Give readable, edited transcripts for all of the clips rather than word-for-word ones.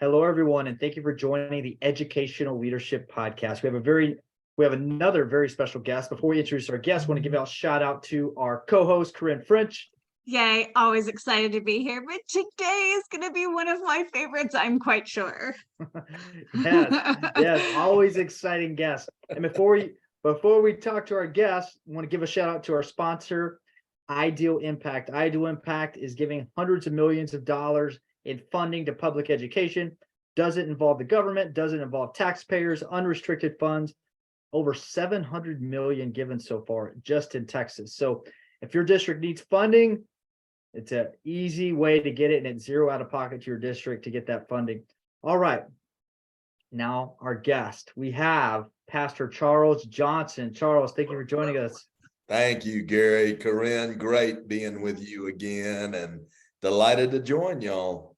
Hello, everyone, and thank you for joining the Educational Leadership Podcast. We have another very special guest. Before we introduce our guest, I want to give a shout out to our co-host, Corinne French. Yay, always excited to be here, but today is going to be one of my favorites, I'm quite sure. Yes, always exciting guest. And before we talk to our guest, I want to give a shout out to our sponsor, Ideal Impact. Ideal Impact is giving hundreds of millions of dollars in funding to public education. Doesn't involve the government, doesn't involve taxpayers, unrestricted funds. Over 700 million given so far just in Texas. So if your district needs funding, it's an easy way to get it, and it's zero out of pocket to your district to get that funding. All right. Now our guest, we have Pastor Charles Johnson. Charles, thank you for joining us. Thank you, Gary. Corinne, great being with you again and delighted to join y'all.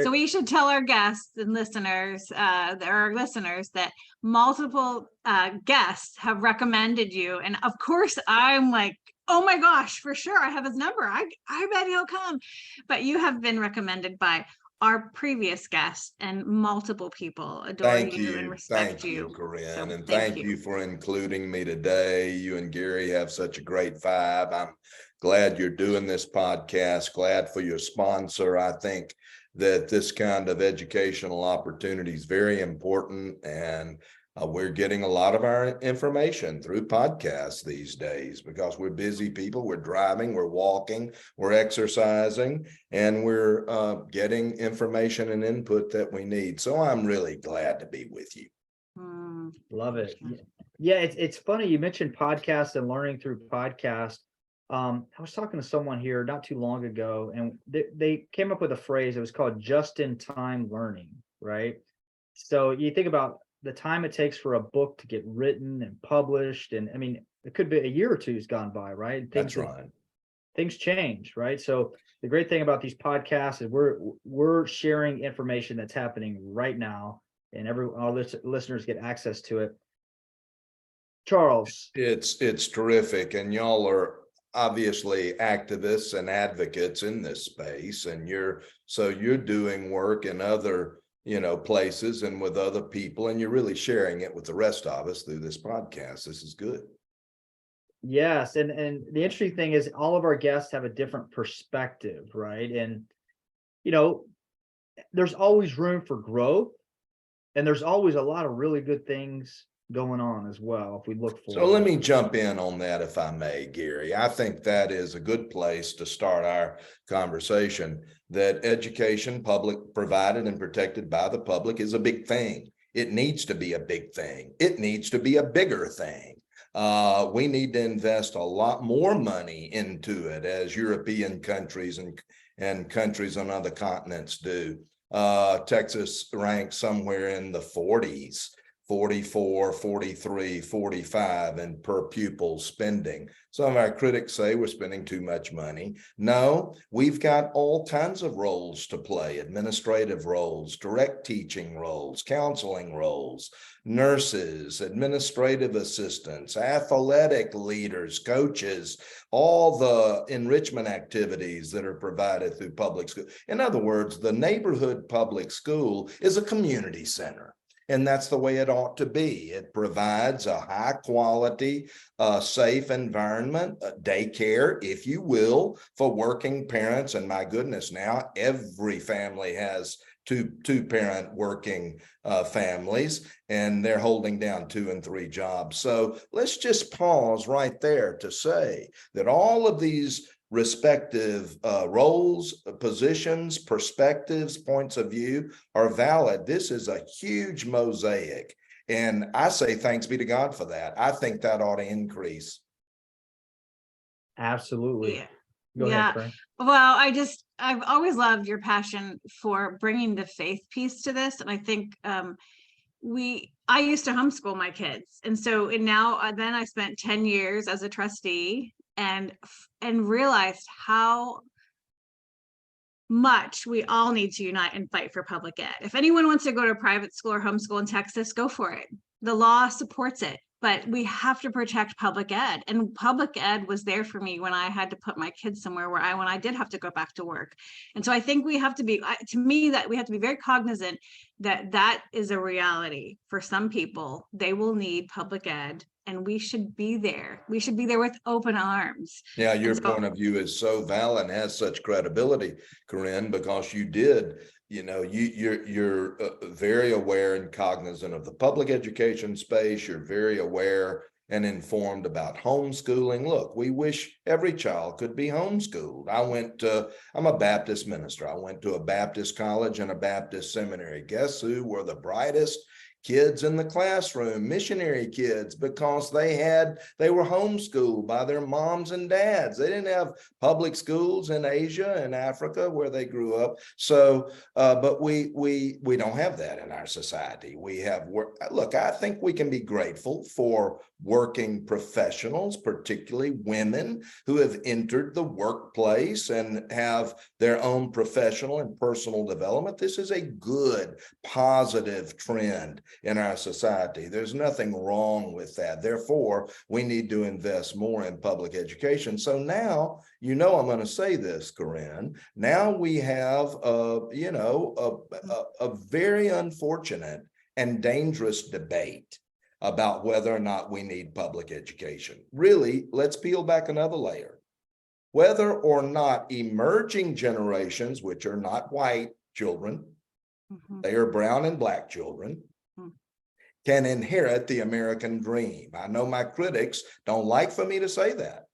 So we should tell our guests and listeners, that multiple guests have recommended you. And of course, I'm like, oh my gosh, for sure, I have his number. I bet he'll come. But you have been recommended by our previous guest, and multiple people adore you and respect you. Thank you, Corinne, So and thank you for including me today. You and Gary have such a great vibe. I'm glad you're doing this podcast, glad for your sponsor. I think that this kind of educational opportunity is very important, and we're getting a lot of our information through podcasts these days because we're busy people. We're driving, we're walking, we're exercising, and we're getting information and input that we need. So I'm really glad to be with you. Love it. Yeah, it's funny you mentioned podcasts and learning through podcasts. I was talking to someone here not too long ago, and they came up with a phrase. It was called just-in-time learning, right? So you think about the time it takes for a book to get written and published, and I mean, it could be a year or two's gone by, right? That's right. Things change, right? So the great thing about these podcasts is we're sharing information that's happening right now, and all listeners get access to it. Charles, it's terrific, and y'all are obviously activists and advocates in this space, and you're doing work in other places and with other people, and you're really sharing it with the rest of us through this podcast. This is good. Yes, and the interesting thing is all of our guests have a different perspective, right? And there's always room for growth, and there's always a lot of really good things going on as well if we look for. So let me jump in on that, if I may, Gary. I think that is a good place to start our conversation, that education, public provided and protected by the public, is a big thing. It needs to be a big thing. It needs to be a bigger thing. We need to invest a lot more money into it, as European countries and countries on other continents do. Texas ranks somewhere in the 40s. 44, 43, 45 in per pupil spending. Some of our critics say we're spending too much money. No, we've got all kinds of roles to play: administrative roles, direct teaching roles, counseling roles, nurses, administrative assistants, athletic leaders, coaches, all the enrichment activities that are provided through public school. In other words, the neighborhood public school is a community center. And that's the way it ought to be. It provides a high quality, safe environment, daycare, if you will, for working parents. And my goodness, now every family has two parent working families, and they're holding down 2 and 3 jobs. So let's just pause right there to say that all of these respective roles, positions, perspectives, points of view are valid. This is a huge mosaic, and I say thanks be to God for that. I think that ought to increase. Absolutely. Yeah. Go ahead, Frank. Well, I've always loved your passion for bringing the faith piece to this, and I think I used to homeschool my kids, and now then I spent 10 years as a trustee, and realized how much we all need to unite and fight for public ed. If anyone wants to go to private school or homeschool in Texas, go for it. The law supports it. but we have to protect public ed, and public ed was there for me when I had to put my kids somewhere when I did have to go back to work. And so I think we have to be, to me, that we have to be very cognizant that that is a reality for some people. They will need public ed, and we should be there. We should be there with open arms. Yeah, your point of view is so valid and has such credibility, Corinne, because you did, you're very aware and cognizant of the public education space. You're very aware and informed about homeschooling. Look, we wish every child could be homeschooled. I'm a Baptist minister. I went to a Baptist college and a Baptist seminary. Guess who were the brightest kids in the classroom? Missionary kids, because they were homeschooled by their moms and dads. They didn't have public schools in Asia and Africa where they grew up. So, but we don't have that in our society. We have work. Look, I think we can be grateful for working professionals, particularly women who have entered the workplace and have their own professional and personal development. This is a good, positive trend in our society. There's nothing wrong with that. Therefore, we need to invest more in public education. So now, I'm going to say this, Corinne. Now we have a very unfortunate and dangerous debate about whether or not we need public education. Really, let's peel back another layer. Whether or not emerging generations, which are not white children, they are brown and black children, can inherit the American dream. I know my critics don't like for me to say that,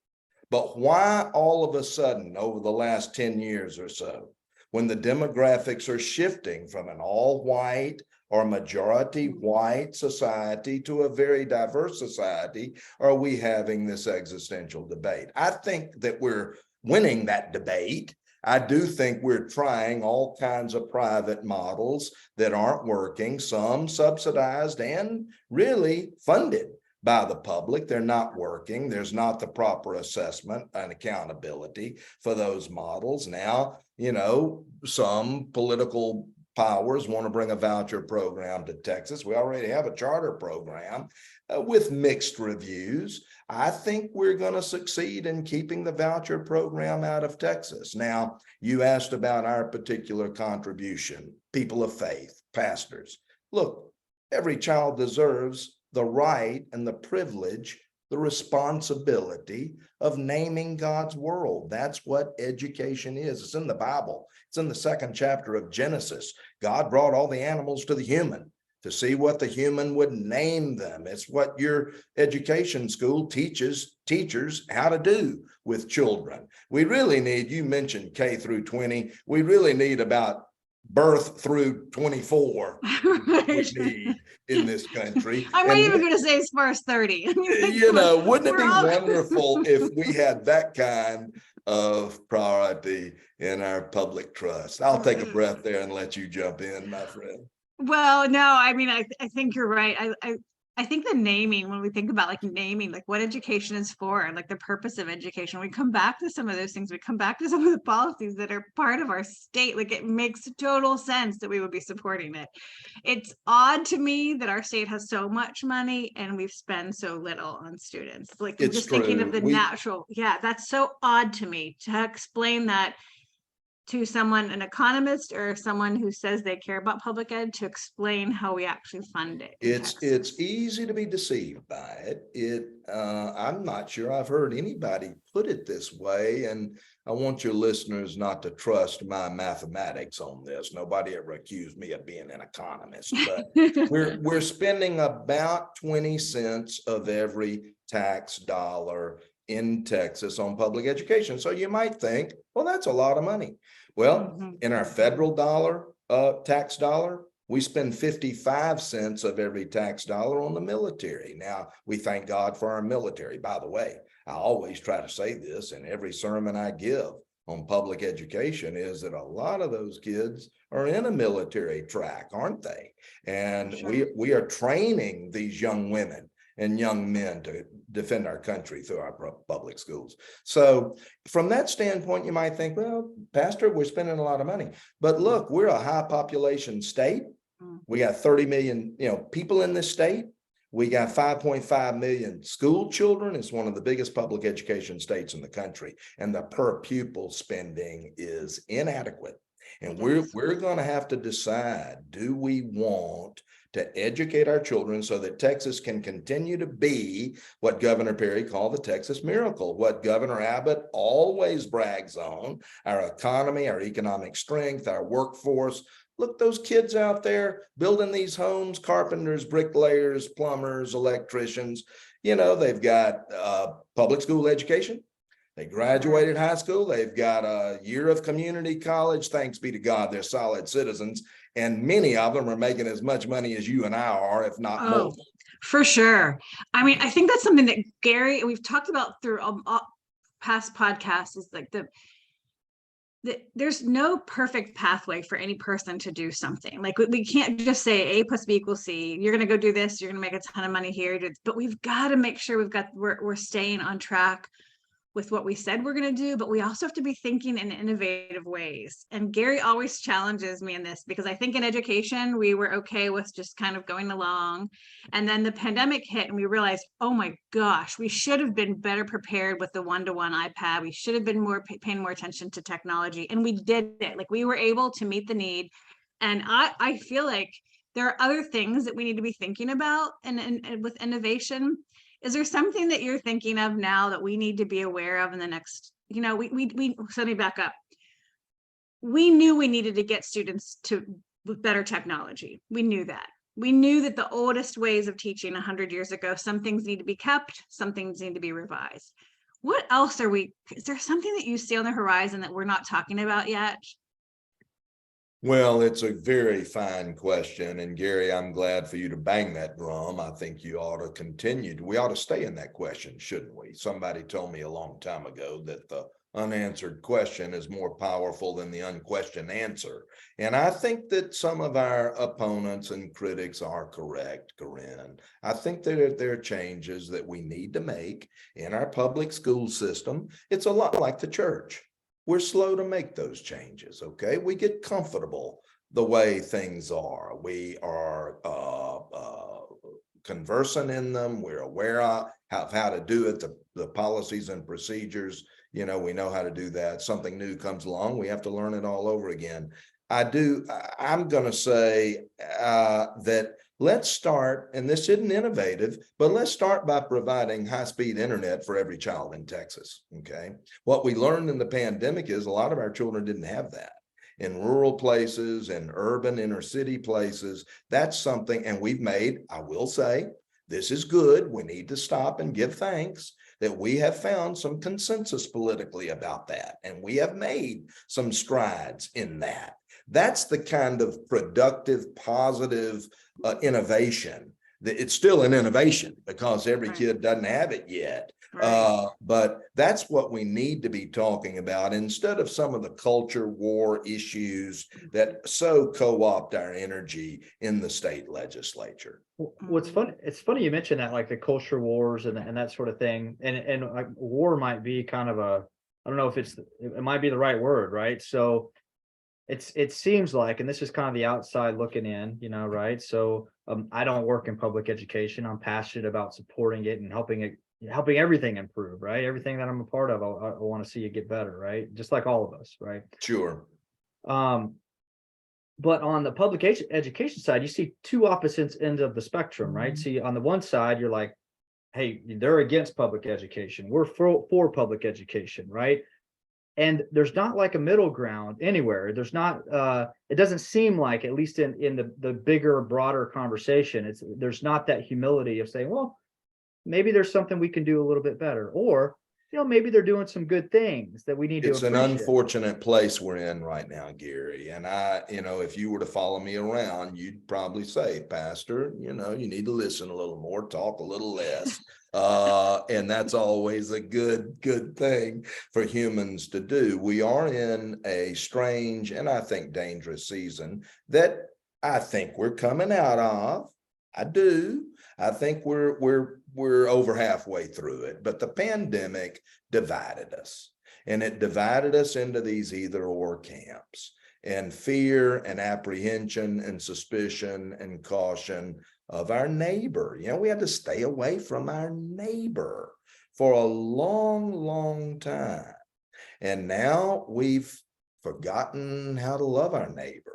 but why all of a sudden over the last 10 years or so, when the demographics are shifting from an all-white or majority white society to a very diverse society, are we having this existential debate? I think that we're winning that debate. I do think we're trying all kinds of private models that aren't working, some subsidized and really funded by the public. They're not working. There's not the proper assessment and accountability for those models. Now, some political powers want to bring a voucher program to Texas. We already have a charter program with mixed reviews. I think we're going to succeed in keeping the voucher program out of Texas. Now, you asked about our particular contribution, people of faith, pastors. Look, every child deserves the right and the privilege, the responsibility of naming God's world. That's what education is. It's in the Bible. It's in the 2nd chapter of Genesis. God brought all the animals to the human to see what the human would name them. It's what your education school teaches teachers how to do with children. We really need, you mentioned K through 20, we really need about birth through 24 we need in this country. I'm not even going to say as far as 30. Wouldn't it be wonderful if we had that kind of priority in our public trust? I'll take a breath there and let you jump in, my friend. Well, no, I mean, I think you're right. I think the naming, when we think about naming, what education is for, and the purpose of education, we come back to some of those things. We come back to some of the policies that are part of our state. It makes total sense that we would be supporting it. It's odd to me that our state has so much money and we've spent so little on students. It's just true. Thinking of the natural. Yeah, that's so odd to me to explain that to someone, an economist or someone who says they care about public ed, to explain how we actually fund it. It's easy to be deceived by it. I'm not sure I've heard anybody put it this way, and I want your listeners not to trust my mathematics on this. Nobody ever accused me of being an economist, but we're spending about 20 cents of every tax dollar in Texas on public education. So you might think, well, that's a lot of money. Well, in our federal tax dollar, we spend 55 cents of every tax dollar on the military. Now, we thank God for our military. By the way, I always try to say this in every sermon I give on public education, is that a lot of those kids are in a military track, aren't they? And sure, we are training these young women and young men to defend our country through our public schools. So from that standpoint, you might think, well, Pastor, we're spending a lot of money. But look, we're a high population state. We got 30 million, people in this state. We got 5.5 million school children. It's one of the biggest public education states in the country, and the per pupil spending is inadequate. And we're going to have to decide, do we want to educate our children so that Texas can continue to be what Governor Perry called the Texas miracle, what Governor Abbott always brags on, our economy, our economic strength, our workforce. Look, those kids out there building these homes, carpenters, bricklayers, plumbers, electricians, they've got public school education. They graduated high school. They've got a year of community college. Thanks be to God, they're solid citizens. And many of them are making as much money as you and I are, if not more. For sure. I mean, I think that's something that Gary, we've talked about through past podcasts, is like there's no perfect pathway for any person to do something. Like we can't just say A plus B equals C. You're going to go do this. You're going to make a ton of money here. But we've got to make sure we're staying on track with what we said we're going to do, but we also have to be thinking in innovative ways. And Gary always challenges me in this, because I think in education, we were okay with just kind of going along. And then the pandemic hit and we realized, oh my gosh, we should have been better prepared with the one-to-one iPad. We should have been paying more attention to technology. And we did it. Like, we were able to meet the need. And I feel like there are other things that we need to be thinking about and with innovation. Is there something that you're thinking of now that we need to be aware of in the next, so let me back up. We knew we needed to get students with better technology. We knew that. We knew that the oldest ways of teaching 100 years ago, some things need to be kept, some things need to be revised. What else is there something that you see on the horizon that we're not talking about yet? Well, it's a very fine question. And Gary, I'm glad for you to bang that drum. I think you ought to continue. We ought to stay in that question, shouldn't we? Somebody told me a long time ago that the unanswered question is more powerful than the unquestioned answer. And I think that some of our opponents and critics are correct, Corinne. I think that there are changes that we need to make in our public school system. It's a lot like the church. We're slow to make those changes, okay? We get comfortable the way things are. We are conversant in them. We're aware of how to do it, the policies and procedures. We know how to do that. Something new comes along, we have to learn it all over again. I'm going to say that let's start, and this isn't innovative, but let's start by providing high-speed internet for every child in Texas, okay? What we learned in the pandemic is a lot of our children didn't have that. In rural places, in urban inner city places, that's something, and we've made, I will say, this is good. We need to stop and give thanks that we have found some consensus politically about that, and we have made some strides in that. That's the kind of productive, positive innovation. It's still an innovation because every kid doesn't have it yet. But that's what we need to be talking about instead of some of the culture war issues that so co-opt our energy in the state legislature. What's funny, it's funny you mentioned that, like the culture wars and that sort of thing. And like, war might be kind of I don't know if it might be the right word, right? So it seems like, and this is kind of the outside looking in, right? So I don't work in public education. I'm passionate about supporting it and helping everything improve, right? Everything that I'm a part of, I want to see it get better, right? Just like all of us, right? Sure. But on the public education side, you see two opposite ends of the spectrum, right? See, on the one side, you're like, hey, they're against public education. We're for public education, right? And there's not like a middle ground anywhere. There's not, it doesn't seem like, at least in the bigger, broader conversation, there's not that humility of saying, well, maybe there's something we can do a little bit better, or, maybe they're doing some good things that we need to appreciate. It's an unfortunate place we're in right now, Gary. And if you were to follow me around, you'd probably say, Pastor, you need to listen a little more, talk a little less. And that's always a good thing for humans to do. We are in a strange and I think dangerous season that I think we're coming out of. I do. I think we're over halfway through it, but the pandemic divided us, and it divided us into these either or camps, and fear and apprehension and suspicion and caution of our neighbor. You know, we had to stay away from our neighbor for a long, long time. And now we've forgotten how to love our neighbor.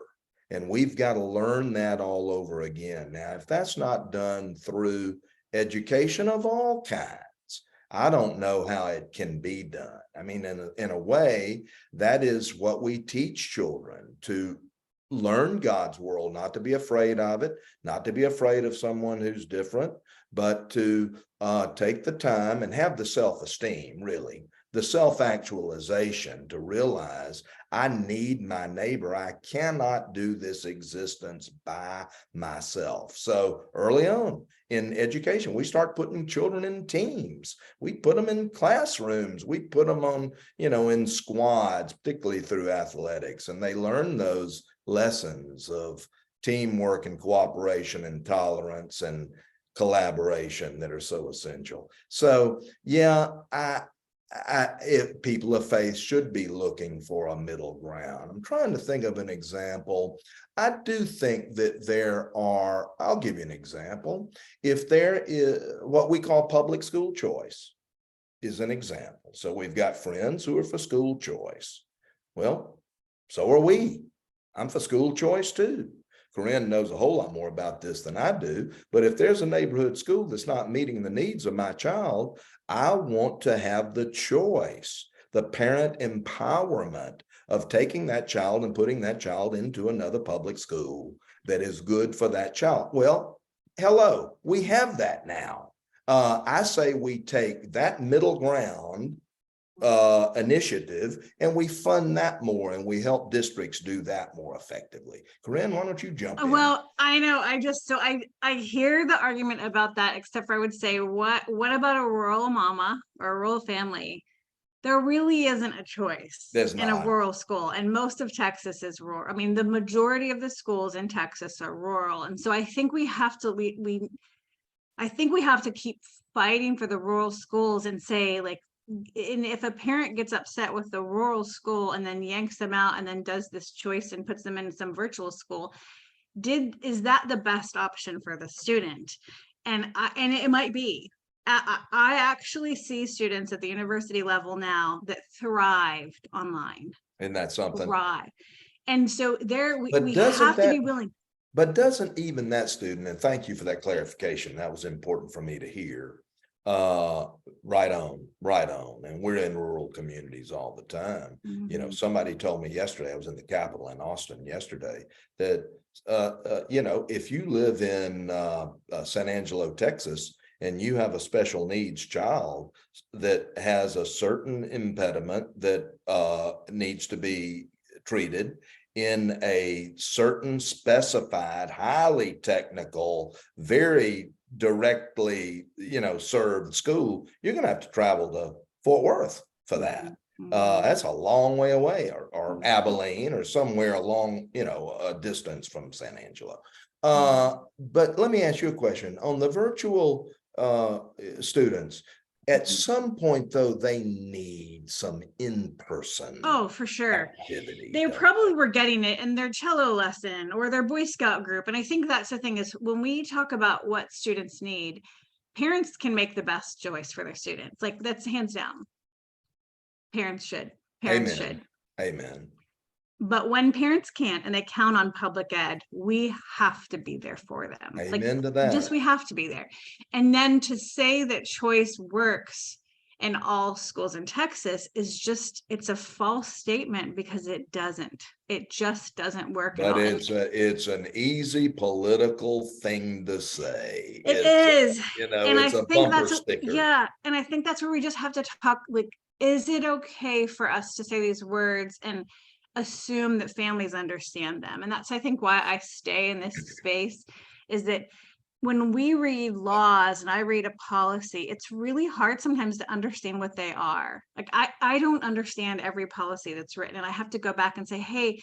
And we've got to learn that all over again. Now, if that's not done through education of all kinds, I don't know how it can be done. I mean, in a way, that is what we teach children, to learn God's world, not to be afraid of it, not to be afraid of someone who's different, but to take the time and have the self-esteem, really, the self-actualization to realize I need my neighbor. I cannot do this existence by myself. So early on in education, we start putting children in teams. We put them in classrooms. We put them on, in squads, particularly through athletics, and they learn those lessons of teamwork and cooperation and tolerance and collaboration that are so essential. So yeah, if people of faith should be looking for a middle ground. I'm trying to think of an example. I do think that I'll give you an example. If there is what we call public school choice is an example. So we've got friends who are for school choice. Well, so are we. I'm for school choice too. Corinne knows a whole lot more about this than I do, but if there's a neighborhood school that's not meeting the needs of my child, I want to have the choice, the parent empowerment of taking that child and putting that child into another public school that is good for that child. Well, hello, we have that now. I say we take that middle ground initiative and we fund that more, and we help districts do that more effectively. Corinne, why don't you jump in? Well, I know, I hear the argument about that, except for I would say, what about a rural mama or a rural family? There really isn't a choice in a rural school, and most of Texas is rural. I mean, the majority of the schools in Texas are rural, and so I think we have to I think we have to keep fighting for the rural schools and say, like, and if a parent gets upset with the rural school and then yanks them out and then does this choice and puts them in some virtual school, is that the best option for the student? And it might be. I actually see students at the university level now that thrived online. Isn't that something? Thrive. And so we have to be willing. But doesn't even that student, and thank you for that clarification, that was important for me to hear. Right on. And we're in rural communities all the time. Mm-hmm. Somebody told me yesterday, I was in the Capitol in Austin yesterday, that if you live in San Angelo, Texas, and you have a special needs child that has a certain impediment that needs to be treated in a certain specified, highly technical, very directly, served school, you're going to have to travel to Fort Worth for that. That's a long way away, or Abilene, or somewhere along, a distance from San Angelo. But let me ask you a question on the virtual students. At some point, though, they need some in-person. Oh, for sure. Activity. They probably were getting it in their cello lesson or their Boy Scout group. And I think that's the thing, is when we talk about what students need, parents can make the best choice for their students. Like, that's hands down. Parents should. Amen. But when parents can't and they count on public ed, we have to be there for them. Amen to that. We have to be there. And then to say that choice works in all schools in Texas it's a false statement, because it doesn't. It just doesn't work. But it's an easy political thing to say. It is. And it's a bumper sticker. Yeah. And I think that's where we just have to talk, like, is it okay for us to say these words and assume that families understand them? And that's, I think, why I stay in this space, is that when we read laws and I read a policy, it's really hard sometimes to understand what they are. Like, I don't understand every policy that's written, and I have to go back and say, hey,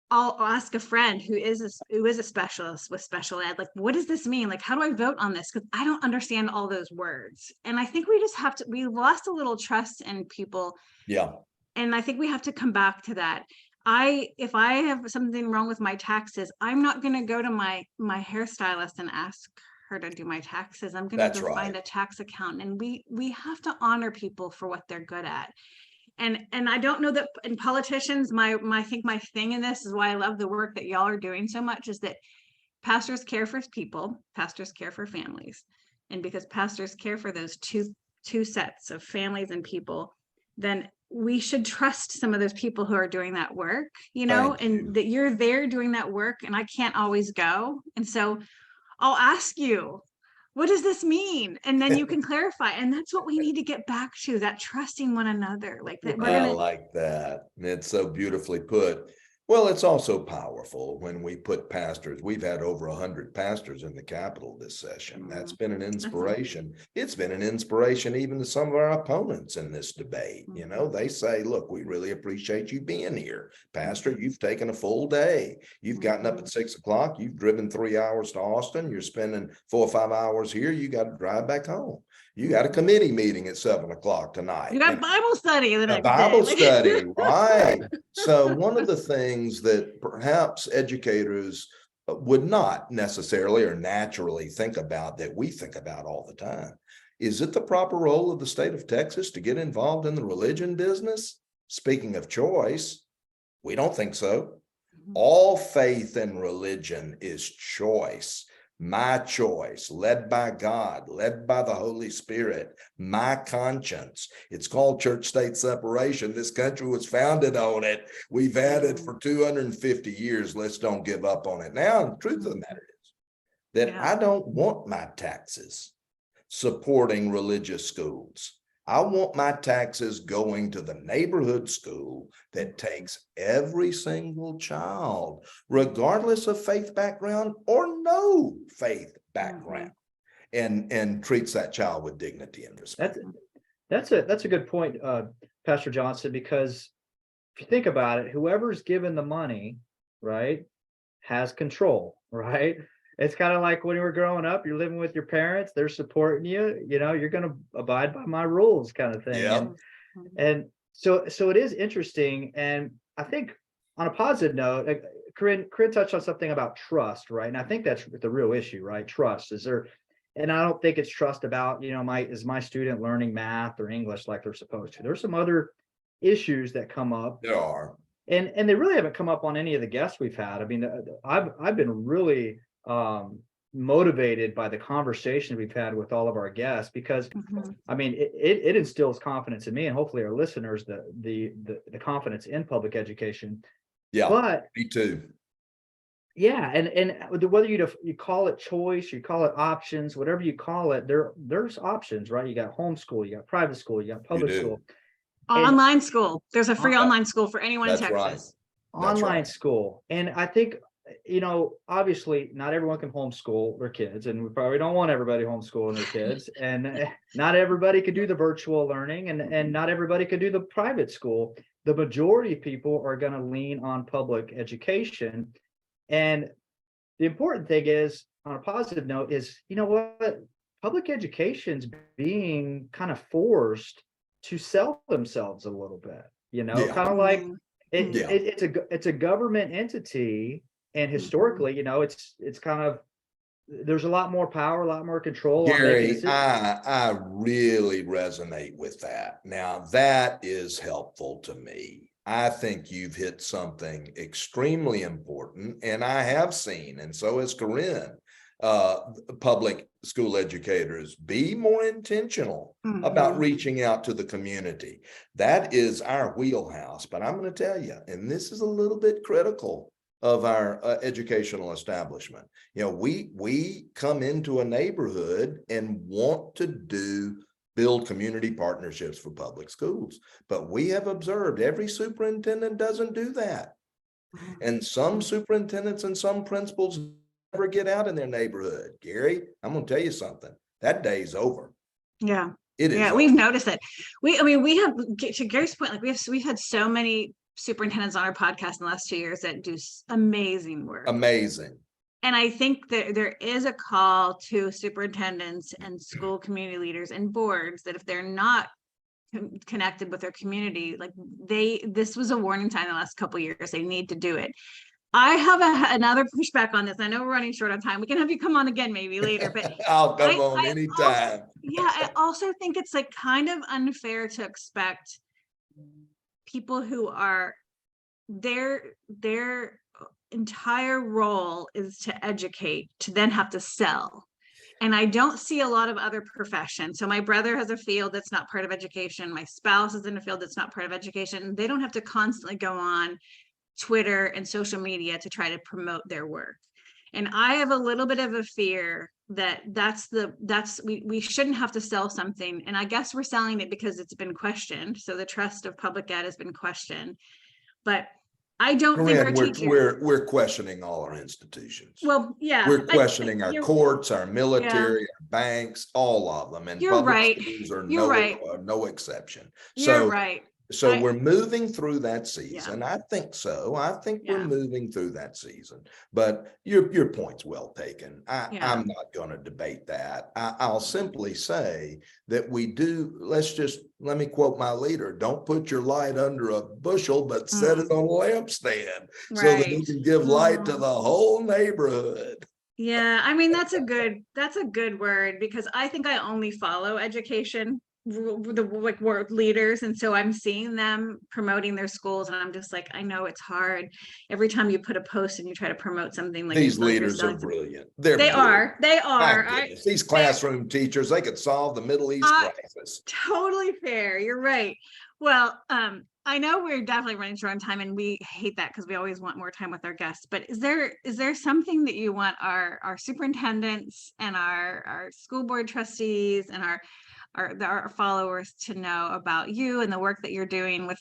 I'll ask a friend who is a specialist with special ed, like, what does this mean? Like, how do I vote on this? Because I don't understand all those words. And I think we just we lost a little trust in people. Yeah. And I think we have to come back to that. if I have something wrong with my taxes, I'm not going to go to my hairstylist and ask her to do my taxes. I'm going to go find a tax accountant. And we have to honor people for what they're good at. And I don't know that in politicians, I think my thing in this is why I love the work that y'all are doing so much, is that pastors care for people, pastors care for families. And because pastors care for those two sets of families and people, then we should trust some of those people who are doing that work, and that you're there doing that work, and I can't always go. And so I'll ask you, what does this mean? And then you can clarify. And that's what we need to get back to, that trusting one another. Like that. I like that. It's so beautifully put. Well, it's also powerful when we put pastors. We've had over 100 pastors in the Capitol this session. That's been an inspiration. It's been an inspiration even to some of our opponents in this debate. They say, look, we really appreciate you being here. Pastor, you've taken a full day. You've gotten up at 6 o'clock. You've driven 3 hours to Austin. You're spending 4 or 5 hours here. You got to drive back home. You got a committee meeting at 7 o'clock tonight. You got Bible study the next Bible day. study, right? So one of the things that perhaps educators would not necessarily or naturally think about, that we think about all the time, is it the proper role of the state of Texas to get involved in the religion business? Speaking of choice, we don't think so. All faith and religion is choice. My choice, led by God, led by the Holy Spirit, my conscience. It's called church-state separation. This country was founded on it. We've had it for 250 years. Let's don't give up on it. Now, the truth of the matter is that I don't want my taxes supporting religious schools. I want my taxes going to the neighborhood school that takes every single child, regardless of faith background or no faith background, and treats that child with dignity and respect. That's a good point, Pastor Johnson, because if you think about it, whoever's given the money, right, has control, right? It's kind of like when you were growing up, you're living with your parents, they're supporting you, you're going to abide by my rules kind of thing. Yep. And so it is interesting. And I think on a positive note, Corinne touched on something about trust, right? And I think that's the real issue, right? Trust. And I don't think it's trust about, is my student learning math or English like they're supposed to? There's some other issues that come up. There are. And they really haven't come up on any of the guests we've had. I mean, I've been really motivated by the conversation we've had with all of our guests, because I mean, it instills confidence in me and hopefully our listeners, the confidence in public education. Yeah, but me too. Yeah, and whether you call it choice, you call it options, whatever you call it, there's options, right? You got homeschool, you got private school, you got public school, online school. There's a free online school for anyone in Texas. Right. Online school, and I think, obviously not everyone can homeschool their kids, and we probably don't want everybody homeschooling their kids, and not everybody could do the virtual learning, and not everybody could do the private school. The majority of people are going to lean on public education. And the important thing is, on a positive note, is, what? Public education's being kind of forced to sell themselves a little bit, kind of like it's a government entity. And historically, it's kind of, there's a lot more power, a lot more control. Gary, I really resonate with that. Now, that is helpful to me. I think you've hit something extremely important, and I have seen, and so has Corinne, public school educators be more intentional about reaching out to the community. That is our wheelhouse. But I'm going to tell you, and this is a little bit critical of our educational establishment. We come into a neighborhood and want to build community partnerships for public schools, but we have observed every superintendent doesn't do that. And some superintendents and some principals never get out in their neighborhood. Gary, I'm going to tell you something. That day's over. Yeah. It is. Yeah, we've noticed it. We have, to Gary's point, like we've had so many superintendents on our podcast in the last 2 years that do amazing work. Amazing. And I think that there is a call to superintendents and school community leaders and boards that if they're not connected with their community. Like this was a warning sign the last couple of years. They need to do it. I have another pushback on this. I know we're running short on time. We can have you come on again maybe later, but I'll come on anytime. I also think it's like kind of unfair to expect people who are their entire role is to educate, to then have to sell. And I don't see a lot of other professions. So my brother has a field that's not part of education. My spouse is in a field that's not part of education. They don't have to constantly go on Twitter and social media to try to promote their work. And I have a little bit of a fear that we shouldn't have to sell something. And I guess we're selling it because it's been questioned. So the trust of public ed has been questioned. But I don't think our teachers, we're questioning all our institutions. well, yeah, We're questioning our courts, our military, our banks, all of them, and You're public right. schools are You're right. no exception. You're right. So we're moving through that season. Yeah. I think so. I think we're Yeah. moving through that season. But your point's well taken. Yeah. I'm not going to debate that. I'll simply say that we do. Let me quote my leader: "Don't put your light under a bushel, but set it on a lampstand, so that you can give light to the whole neighborhood." Yeah, I mean that's a good word, because I think I only follow education, the world leaders, and so I'm seeing them promoting their schools, and I'm just like, I know it's hard every time you put a post and you try to promote something. Like These leaders are brilliant. They are. These classroom teachers, they could solve the Middle East crisis. Totally fair. You're right. Well, I know we're definitely running short on time, and we hate that because we always want more time with our guests. But is there something that you want our superintendents and our school board trustees and our followers to know about you and the work that you're doing with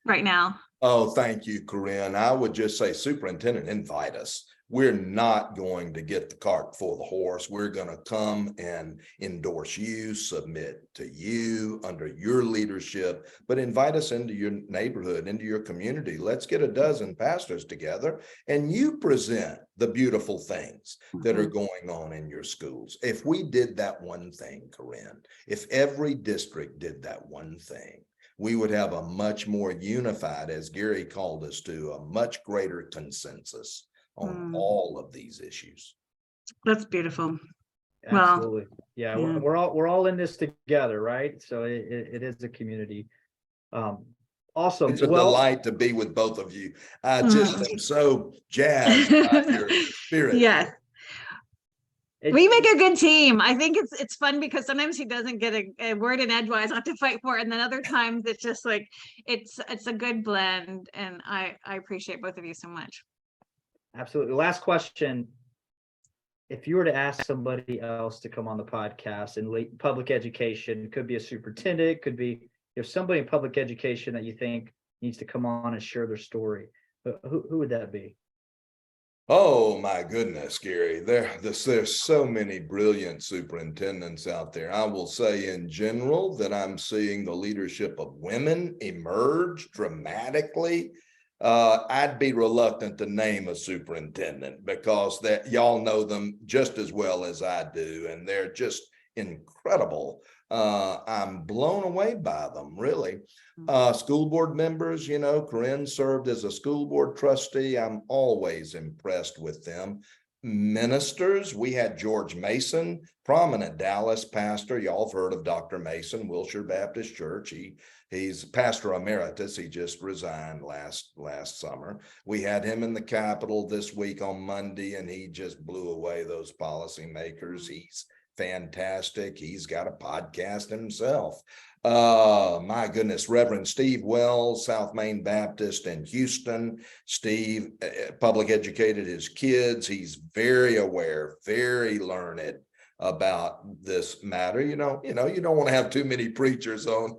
right now? Oh, thank you, Corinne. I would just say, superintendent, invite us. We're not going to get the cart before the horse. We're going to come and endorse you, submit to you under your leadership, but invite us into your neighborhood, into your community. Let's get a dozen pastors together and you present the beautiful things that are going on in your schools. If we did that one thing, Corinne, if every district did that one thing, we would have a much more unified, as Gary called us to, a much greater consensus on all of these issues. That's beautiful. Absolutely. Well, yeah. We're all in this together, right? So it is a community. Awesome. It's a delight to be with both of you. I just am so jazzed by your spirit. Yes. We make a good team. I think it's fun because sometimes he doesn't get a word in edgewise not to fight for it, and then other times it's just like it's a good blend, and I appreciate both of you so much. Absolutely. Last question. If you were to ask somebody else to come on the podcast in public education, could be a superintendent, could be somebody in public education that you think needs to come on and share their story, who would that be? Oh my goodness, Gary, there's so many brilliant superintendents out there. I will say in general that I'm seeing the leadership of women emerge dramatically. I'd be reluctant to name a superintendent because that y'all know them just as well as I do, and they're just incredible. I'm blown away by them, really. School board members, Corinne served as a school board trustee. I'm always impressed with them. Ministers, we had George Mason, prominent Dallas pastor. Y'all have heard of Dr. Mason, Wilshire Baptist Church. He's pastor emeritus. He just resigned last summer. We had him in the Capitol this week on Monday, and he just blew away those policymakers. He's fantastic. He's got a podcast himself. My goodness, Reverend Steve Wells, South Main Baptist in Houston. Steve, public educated his kids. He's very aware, very learned about this matter. You don't want to have too many preachers on.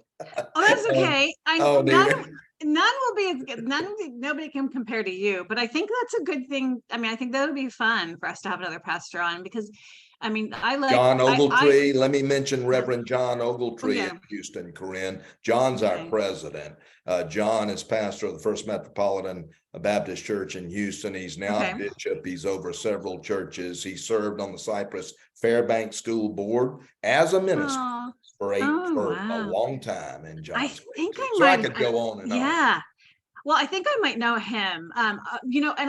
Oh, that's okay. None will be as good. Nobody can compare to you, but I think that's a good thing. I mean, I think that would be fun for us to have another pastor on, because I mean, I like John Ogletree. Let me mention Reverend John Ogletree in Houston, Corinne. John's our president. John is pastor of the First Metropolitan Baptist Church in Houston. He's now bishop. He's over several churches. He served on the Cypress Fairbanks School Board as a minister. for Oh, for a wow. long time in I John's. think I So I might could go on and on. yeah. Well, I think I might know him. And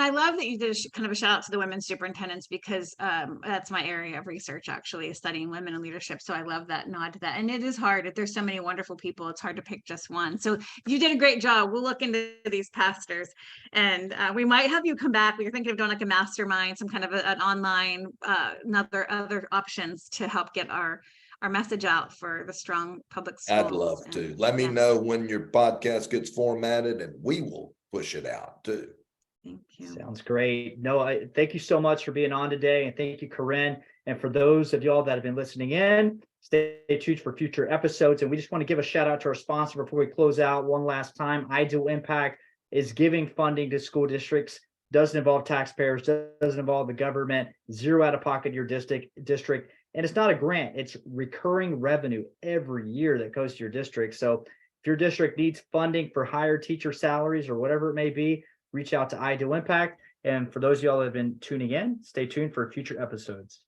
I love that you did kind of a shout out to the women superintendents because that's my area of research, actually, is studying women in leadership. So I love that nod to that. And it is hard. If there's so many wonderful people, it's hard to pick just one. So you did a great job. We'll look into these pastors, and we might have you come back. We were thinking of doing like a mastermind, some kind of an online, other options to help get our message out for the strong public schools. I'd love And, to. Let me yeah, know when your podcast gets formatted and we will push it out too. thank you. Sounds great. No, thank you so much for being on today, and thank you, Corinne. And for those of y'all that have been listening in, stay tuned for future episodes. And we just want to give a shout out to our sponsor before we close out one last time. Ideal Impact is giving funding to school districts. Doesn't involve taxpayers, doesn't involve the government, zero out of pocket your district. And it's not a grant, it's recurring revenue every year that goes to your district. So if your district needs funding for higher teacher salaries or whatever it may be, reach out to Ideal Impact. And for those of y'all that have been tuning in, stay tuned for future episodes.